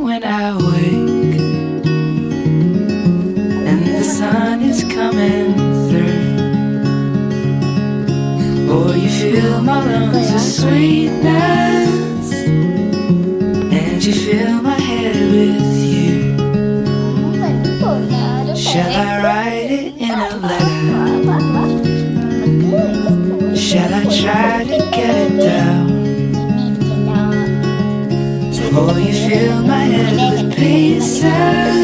When I wake and the sun is coming through, oh, you fill my lungs with sweetness and you fill my head with you. Shall I write it in a letter? Shall I try to get it down? Oh, you fill my head with pieces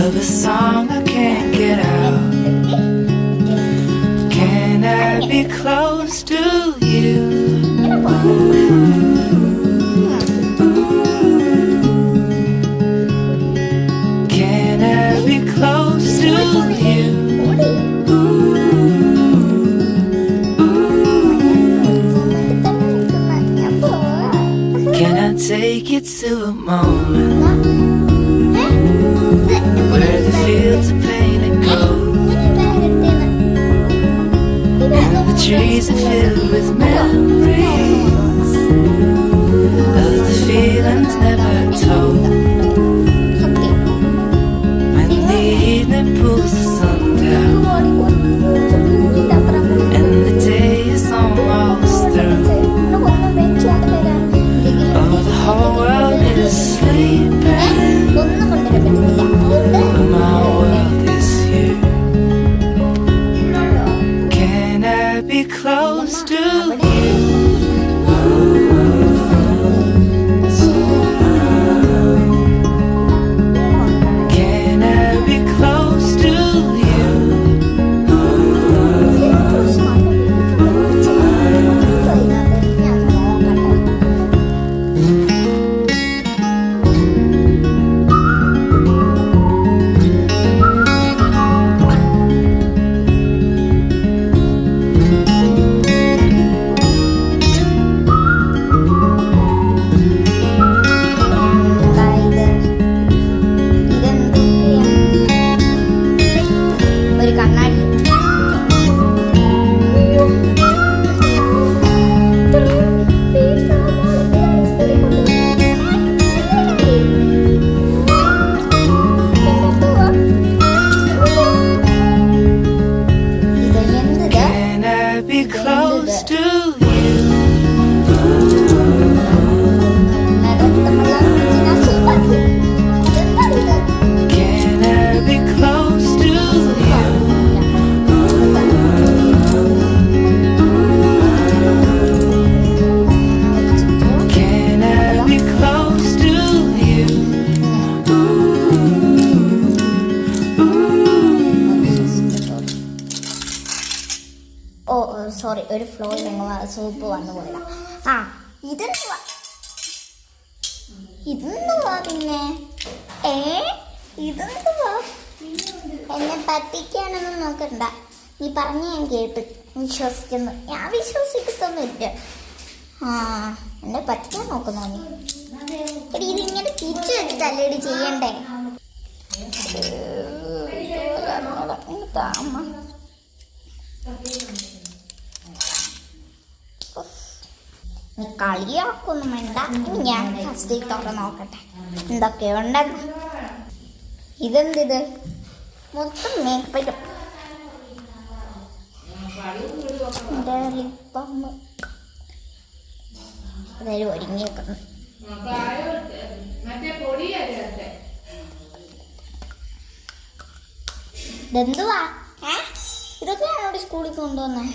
of a song I can't get out. Can I be close to you? Can I be close to you? Can I take you to a moment where the fields are painted gold and the trees are filled with memories of the feelings never told? When the evening pulls the sun down and the day is almost through, the whole world is sleeping, but my world is you. Can I be close to you? Can I be close to you? Close to you. Can I be close to you? Can I be close to you? Sorry, ഒരു ഫ്ലോയിൽ ഞങ്ങൾ soup വന്നു പോയതാ. ആ ഇതെന്തുവാ പിന്നെ ഇതെന്തുവാ? എന്നെ പറ്റിക്കാനൊന്നും നോക്കണ്ട. നീ പറഞ്ഞ ഞാൻ കേട്ട് വിശ്വസിക്കുന്നു. ഞാൻ വിശ്വസിക്കത്തൊന്നുമില്ല. എന്നെ പറ്റിക്കാൻ നോക്കുന്നോ നീ? എടി ഇതിങ്ങനെ തിരിച്ചു വെച്ചിട്ടല്ലേ എടി ചെയ്യണ്ടേ? താമ നീ കളിയാക്കൊന്നും വേണ്ട. ഞാൻ ഫസ്റ്റ് തുറന്ന് നോക്കട്ടെ എന്തൊക്കെയുണ്ടെന്ന്. ഇതെന്തിത്? മൊത്തം മേക്കപ്പിലും അതായത് ഒരുങ്ങിയേക്കുന്നു. ഇതെന്തുവാ? ഇതൊക്കെയാണോ ഇവിടെ സ്കൂളിൽ കൊണ്ടുവന്നേ?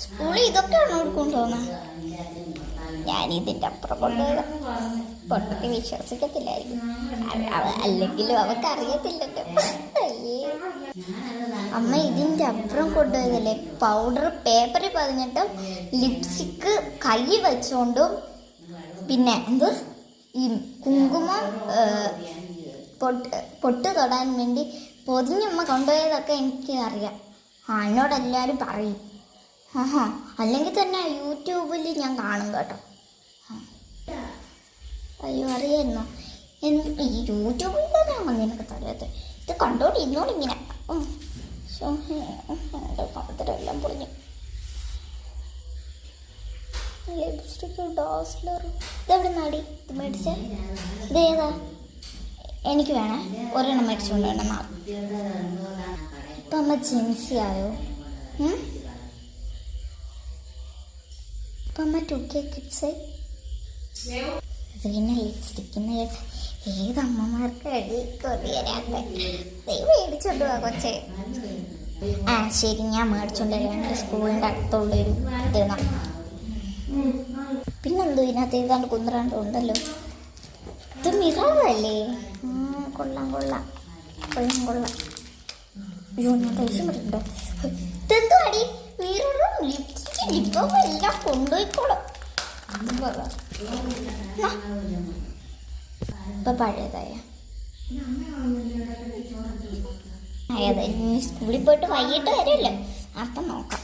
സ്കൂളിൽ ഇതൊക്കെയാണോ ഇവിടെ കൊണ്ടുവന്നേ? ഞാനിതിൻ്റെ അപ്പുറം കൊണ്ടുപോയത് പൊട്ടൊക്കെ വിശ്വസിക്കത്തില്ലായിരിക്കും. അല്ലെങ്കിലും അവർക്ക് അറിയത്തില്ലല്ലോ. അയ്യേ അമ്മ ഇതിൻ്റെ അപ്പുറം കൊണ്ടുപോയതല്ലേ? പൗഡർ പേപ്പറിൽ പതിഞ്ഞിട്ടും ലിപ്സ്റ്റിക്ക് കൈ വെച്ചുകൊണ്ടും പിന്നെ ഈ കുങ്കുമം പൊട്ട് തൊടാൻ വേണ്ടി പൊതിഞ്ഞമ്മ കൊണ്ടുപോയതൊക്കെ എനിക്ക് അറിയാം. എന്നോട് എല്ലാവരും പറയും ആഹാ, അല്ലെങ്കിൽ തന്നെ യൂട്യൂബിൽ ഞാൻ കാണും കേട്ടോ. അയ്യോ, അറിയായിരുന്നോ? ഈ യൂട്യൂബിൽ തന്നെയാണോ നിനക്ക് തരാത്തത്? ഇത് കണ്ടോടി ഇന്നോടിങ്ങനെ പത്രമെല്ലാം പൊളിഞ്ഞു. ലിപ്സ്റ്റിക്ക് ഡോസ്ലർ ഇതെവിടെ നാടി ഇത് മേടിച്ചേ? ഇതേതാ? എനിക്ക് വേണേ, ഒരെണ്ണം മേടിച്ചുകൊണ്ട് വേണം നാളെ. ഇപ്പം അമ്മ ജിൻസി ആയോ? ഇപ്പം അമ്മ 2K കിഡ്സ്. ഇത് പിന്നെ ലിപ്സ്റ്റിക്കിന് ഏതമ്മമാർക്ക് അടി കൊതിയരാത്ത മേടിച്ചോണ്ട് പോവാ കൊച്ചേ. ആ ശരി, ഞാൻ മേടിച്ചോണ്ട് വരാം. എൻ്റെ സ്കൂളിൻ്റെ അടുത്തുള്ളൊരു ഇതെന്നാ. പിന്നെന്തോ ഇതിനകത്ത് ഏതാണ്ട് കുന്ത്രാണ്ട് ഉണ്ടല്ലോ. ഇത് മിററല്ലേ? കൊള്ളാം കൊള്ളാം കൊള്ളാം കൊള്ളാം. അയ്യോ, ഞാൻ ദേഷ്യം വരുന്നുണ്ടോ? ഇതെന്തോ അടി മിററും ലിപ്സ്റ്റിക്കും ലിപ്പും എല്ലാം കൊണ്ടുപോയിക്കോളും. ഇപ്പൊ പഴയതായ സ്കൂളിൽ പോയിട്ട് വൈകിട്ട് വരുമല്ലോ, അപ്പം നോക്കാം.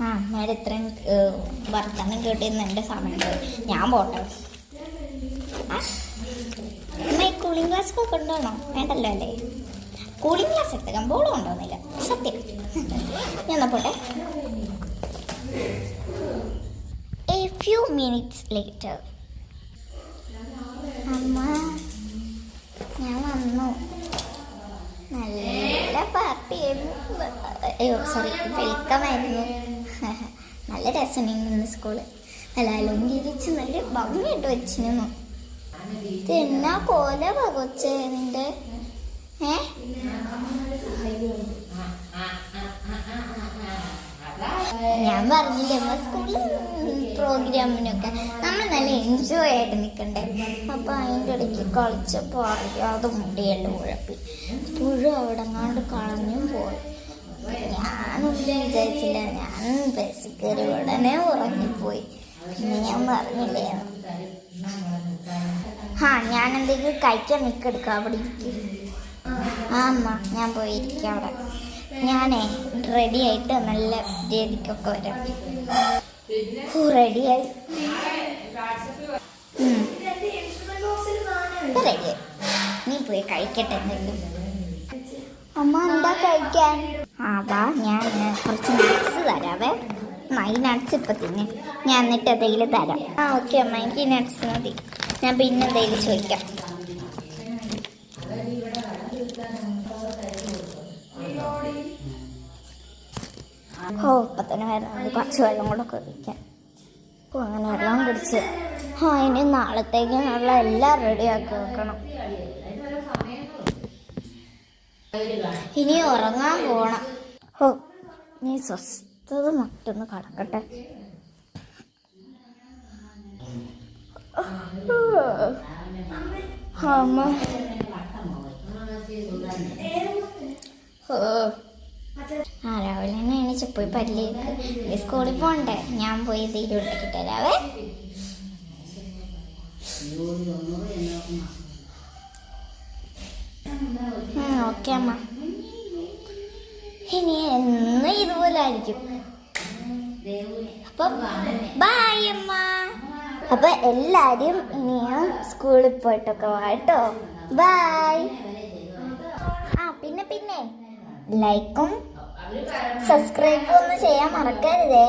അമ്മയുടെ ഇത്രയും വർത്തമാനം കേട്ടിരുന്ന എൻ്റെ സമയം ഞാൻ പോട്ടെ. അമ്മ ഈ കൂളിംഗ് ഗ്ലാസ് ഒക്കെ കൊണ്ടുപോകണോ? വേണ്ടല്ലോ അല്ലേ? കൂളിംഗ് ഗ്ലാസ് എടുത്തേക്കാം, ബോളും കൊണ്ടുപോകുന്നില്ല സത്യം. ഞാൻ പോട്ടെ. A few minutes later. അമ്മ ഞാൻ വന്നു. നല്ല പാർട്ടിയായിരുന്നു. സോറി, വെൽക്കം ആയിരുന്നു. നല്ല രസമുണ്ടായിരുന്നു സ്കൂള്. നല്ല അലങ്കരിച്ച് നല്ല ഭംഗിയായിട്ട് വെച്ചിരുന്നു. ഇത് എന്നാ പോലെ പകച്ചേ നിന്റെ? ഞാൻ പറഞ്ഞില്ലേ നമ്മ സ്കൂളിൽ പ്രോഗ്രാമിനൊക്കെ നമ്മൾ നല്ല എൻജോയ് ആയിട്ട് നിൽക്കണ്ടേ. അപ്പം അതിൻ്റെ ഇടയ്ക്ക് കളിച്ചപ്പോൾ അറിയാതെ മുടിയെല്ലാം കുഴപ്പി പുഴ അവിടെങ്ങാണ്ട് കളഞ്ഞും പോയി. ഞാനൊന്നും വിചാരിച്ചില്ല. ഞാൻ ബസ്സിൽ കയറി ഉടനെ ഉറങ്ങിപ്പോയി. പിന്നെ ഞാൻ പറഞ്ഞില്ലേ. ഞാൻ എന്തെങ്കിലും കഴിക്കാൻ നിൽക്കെടുക്കാം. അവിടെ ഇരിക്കും. അമ്മ ഞാൻ പോയിരിക്കാം അവിടെ. ഞാനേ റെഡി ആയിട്ട് നല്ല രീതിക്കൊക്കെ വരാം. റെഡിയായി റെഡിയായി. നീ പോയി കഴിക്കട്ടെ എന്തെങ്കിലും. അമ്മ എന്താ കഴിക്കാൻ? വാ, ഞാൻ കുറച്ച് നട്ട്സ് തരാവേ. ഈ നട്ട്സ് ഇപ്പം തിന്നെ, ഞാൻ എന്നിട്ട് എന്തെങ്കിലും തരാം. ഓക്കെ അമ്മ, എനിക്ക് നട്ട്സ് മതി. ഞാൻ പിന്നെ എന്തെങ്കിലും ചോദിക്കാം. ഇപ്പം തന്നെ വരാം. കുറച്ച് വെള്ളം കൂടെ കുടിക്കാം. അങ്ങനെ വെള്ളം കുടിച്ച് ഇനി നാളത്തേക്കിനുള്ള എല്ലാം റെഡിയാക്കി വെക്കണം. ഇനി ഉറങ്ങാൻ പോണം. നീ സ്വസ്ഥത മറ്റൊന്ന് കടക്കട്ടെ. അമ്മ രാവിലെ തന്നെ എണീച്ച് പോയി പല്ലേക്ക് സ്കൂളിൽ പോകണ്ടേ. ഞാൻ പോയി എന്തെങ്കിലും ഉണ്ടാക്കി തരാവേ. ഓക്കെ അമ്മ. ഇനി എന്ന് ഇതുപോലെ ആയിരിക്കും. അപ്പം ബൈ അമ്മ. അപ്പം എല്ലാവരും ഇനിയും സ്കൂളിൽ പോയിട്ടൊക്കെ വാട്ടോ. ബൈ. പിന്നെ ലൈക്കും സബ്സ്ക്രൈബും ഒന്നും ചെയ്യാൻ മറക്കരുതേ.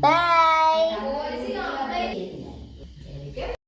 ബൈ.